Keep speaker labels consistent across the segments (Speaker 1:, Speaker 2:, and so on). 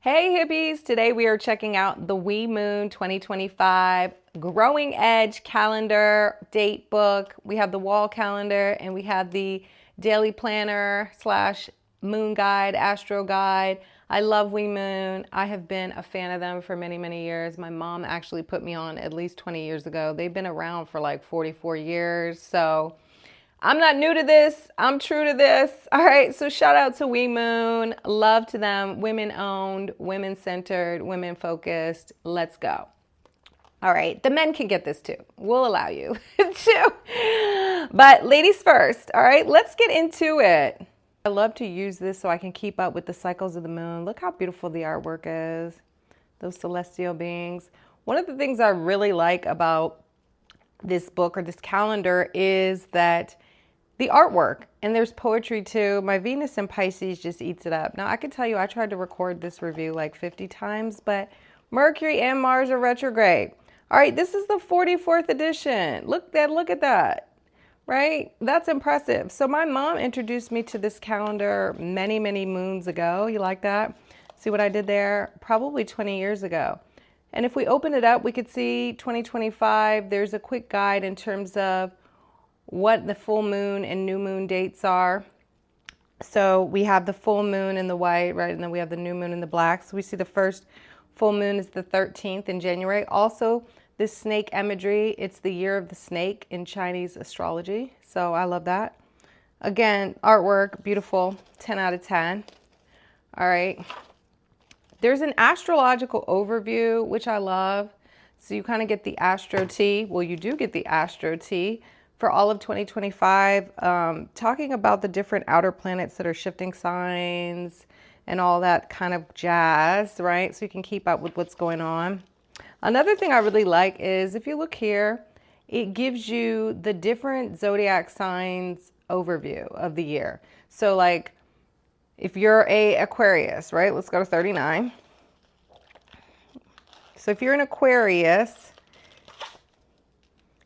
Speaker 1: Hey hippies, today we are checking out the We Moon 2025 Growing Edge calendar, date book. We have the wall calendar and we have the daily planner slash moon guide, astro guide. I love We Moon. I have been a fan of them for many, many years. My mom actually put me on at least 20 years ago. They've been around for like 44 years. So I'm not new to this. I'm true to this. All right. So shout out to We Moon. Love to them. Women owned, women centered, women focused. Let's go. All right. The men can get this too. We'll allow you to. But ladies first. All right. Let's get into it. I love to use this so I can keep up with the cycles of the moon. Look how beautiful the artwork is. Those celestial beings. One of the things I really like about this book or this calendar is that the artwork, and there's poetry too. My Venus in Pisces just eats it up. Now I can tell you, I tried to record this review like 50 times, but Mercury and Mars are retrograde. All right, this is the 44th edition. Look at that, right? That's impressive. So my mom introduced me to this calendar many, many moons ago. You like that? See what I did there? Probably 20 years ago. And if we open it up, we could see 2025. There's a quick guide in terms of what the full moon and new moon dates are. So we have the full moon in the white, right? And then we have the new moon in the black. So we see the first full moon is the 13th in January. Also, this snake imagery, it's the year of the snake in Chinese astrology. So I love that. Again, artwork, beautiful, 10 out of 10. All right. There's an astrological overview, which I love. So you kind of get the astro tea. Well, you do get the astro tea for all of 2025, talking about the different outer planets that are shifting signs and all that kind of jazz, right? So you can keep up with what's going on. Another thing I really like is if you look here, it gives you the different zodiac signs overview of the year. So like if you're a Aquarius, right? Let's go to 39. So if you're an Aquarius,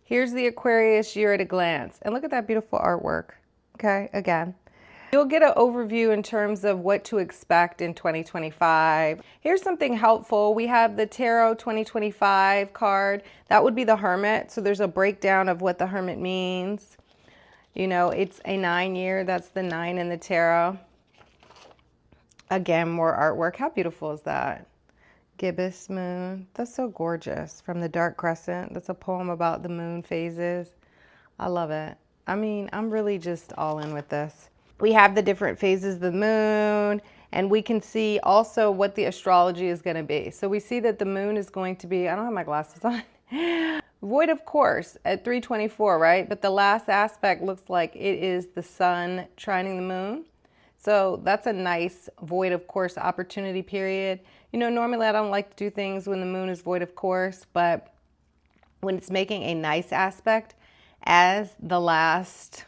Speaker 1: here's the Aquarius year at a glance. And look at that beautiful artwork. Okay, again. You'll get an overview in terms of what to expect in 2025. Here's something helpful. We have the Tarot 2025 card. That would be the Hermit. So there's a breakdown of what the Hermit means. You know, it's a 9-year. That's the 9 in the Tarot. Again, more artwork. How beautiful is that? Gibbous moon. That's so gorgeous. From the Dark Crescent. That's a poem about the moon phases. I love it. I mean, I'm really just all in with this. We have the different phases of the moon, and we can see also what the astrology is going to be. So we see that the moon is going to be, I don't have my glasses on, void of course at 324, right? But the last aspect looks like it is the sun trining the moon. So that's a nice void of course opportunity period. You know, normally I don't like to do things when the moon is void of course, but when it's making a nice aspect as the last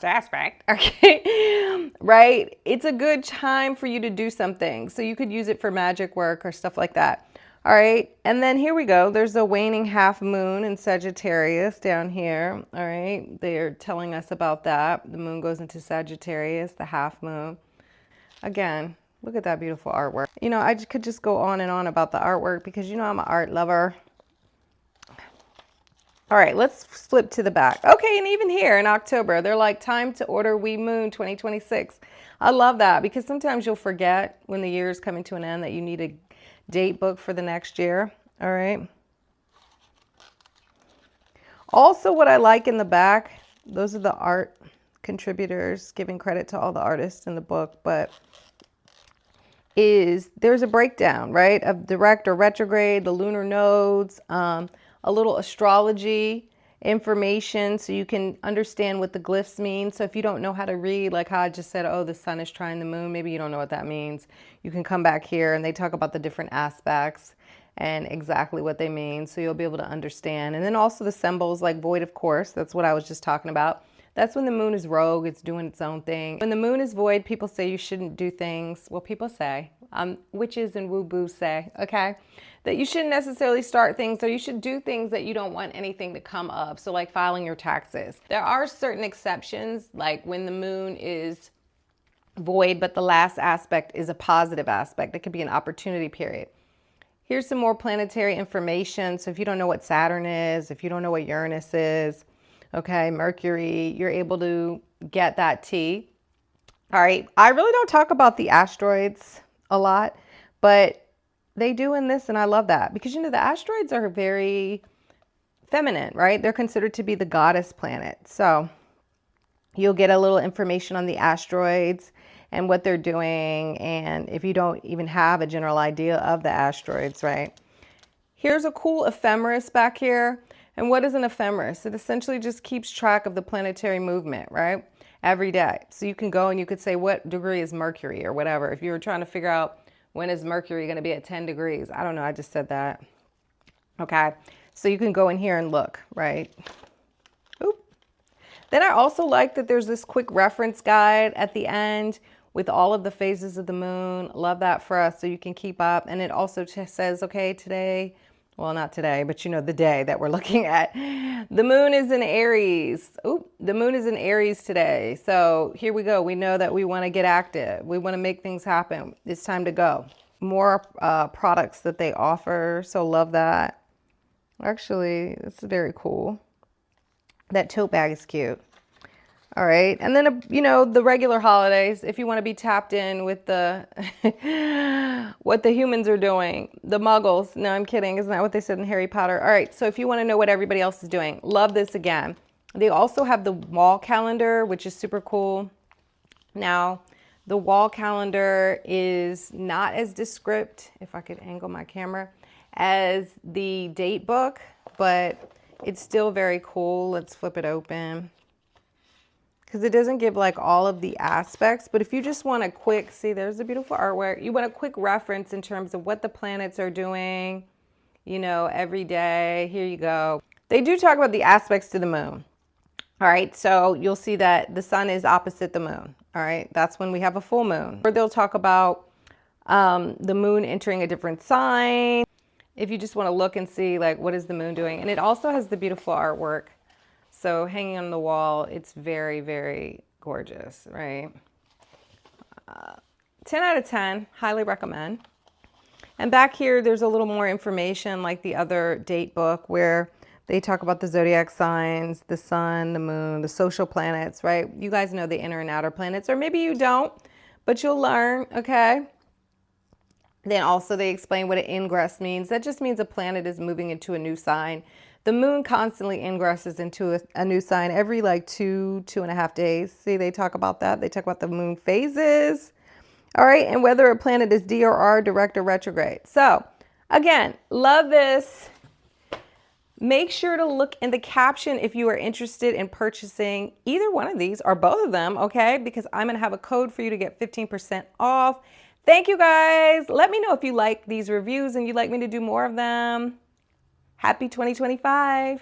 Speaker 1: aspect, okay, right? It's a good time for you to do something. So you could use it for magic work or stuff like that. All right, and then here we go. There's a waning half moon in Sagittarius down here. All right, they're telling us about that. The moon goes into Sagittarius, the half moon. Again, look at that beautiful artwork. You know, I could just go on and on about the artwork because, you know, I'm an art lover. All right, let's flip to the back. Okay, and even here in October, they're like, time to order We Moon 2026. I love that because sometimes you'll forget when the year is coming to an end that you need a date book for the next year. All right. Also, what I like in the back, those are the art contributors, giving credit to all the artists in the book, but is there's a breakdown, right, of direct or retrograde, the lunar nodes, a little astrology information so you can understand what the glyphs mean. So if you don't know how to read, like how I just said, oh, the sun is trying the moon, maybe you don't know what that means. You can come back here and they talk about the different aspects and exactly what they mean. So you'll be able to understand. And then also the symbols like void of course, that's what I was just talking about. That's when the moon is rogue, it's doing its own thing. When the moon is void, people say you shouldn't do things. Well, people say, witches and woo-boo say, okay, that you shouldn't necessarily start things or you should do things that you don't want anything to come up. So like filing your taxes. There are certain exceptions, like when the moon is void, but the last aspect is a positive aspect. It could be an opportunity period. Here's some more planetary information. So if you don't know what Saturn is, if you don't know what Uranus is, okay, Mercury, you're able to get that tea. All right, I really don't talk about the asteroids a lot, but they do in this, and I love that because, you know, the asteroids are very feminine, right? They're considered to be the goddess planet. So you'll get a little information on the asteroids and what they're doing, and if you don't even have a general idea of the asteroids, right? Here's a cool ephemeris back here. And what is an ephemeris? It essentially just keeps track of the planetary movement, right? Every day. So you can go and you could say, what degree is Mercury or whatever. If you were trying to figure out when is Mercury going to be at 10 degrees. I don't know. I just said that. Okay. So you can go in here and look, right? Oop. Then I also like that there's this quick reference guide at the end with all of the phases of the moon. Love that for us so you can keep up. And it also says, okay, today, well, not today, but you know, the day that we're looking at. The moon is in Aries. Oop, the moon is in Aries today. So here we go. We know that we want to get active. We want to make things happen. It's time to go. More products that they offer. So love that. Actually, this is very cool. That tote bag is cute. All right. And then, you know, the regular holidays, if you want to be tapped in with the what the humans are doing, the muggles. No, I'm kidding. Isn't that what they said in Harry Potter? All right. So if you want to know what everybody else is doing, love this again. They also have the wall calendar, which is super cool. Now, the wall calendar is not as descriptive, if I could angle my camera, as the date book, but it's still very cool. Let's flip it open. Because it doesn't give like all of the aspects, but if you just want a quick, see, there's the beautiful artwork. You want a quick reference in terms of what the planets are doing, you know, every day. Here you go. They do talk about the aspects to the moon. All right, so you'll see that the sun is opposite the moon. All right, that's when we have a full moon. Or they'll talk about the moon entering a different sign. If you just want to look and see like what is the moon doing. And it also has the beautiful artwork. So hanging on the wall, it's very, very gorgeous, right? 10 out of 10, highly recommend. And back here, there's a little more information like the other date book where they talk about the zodiac signs, the sun, the moon, the social planets, right? You guys know the inner and outer planets, or maybe you don't, but you'll learn, okay? Then also they explain what an ingress means. That just means a planet is moving into a new sign. The moon constantly ingresses into a new sign every like 2.5 days. See, they talk about that. They talk about the moon phases. All right, and whether a planet is D or R, direct or retrograde. So, again, love this. Make sure to look in the caption if you are interested in purchasing either one of these or both of them, okay? Because I'm going to have a code for you to get 15% off. Thank you, guys. Let me know if you like these reviews and you'd like me to do more of them. Happy 2025.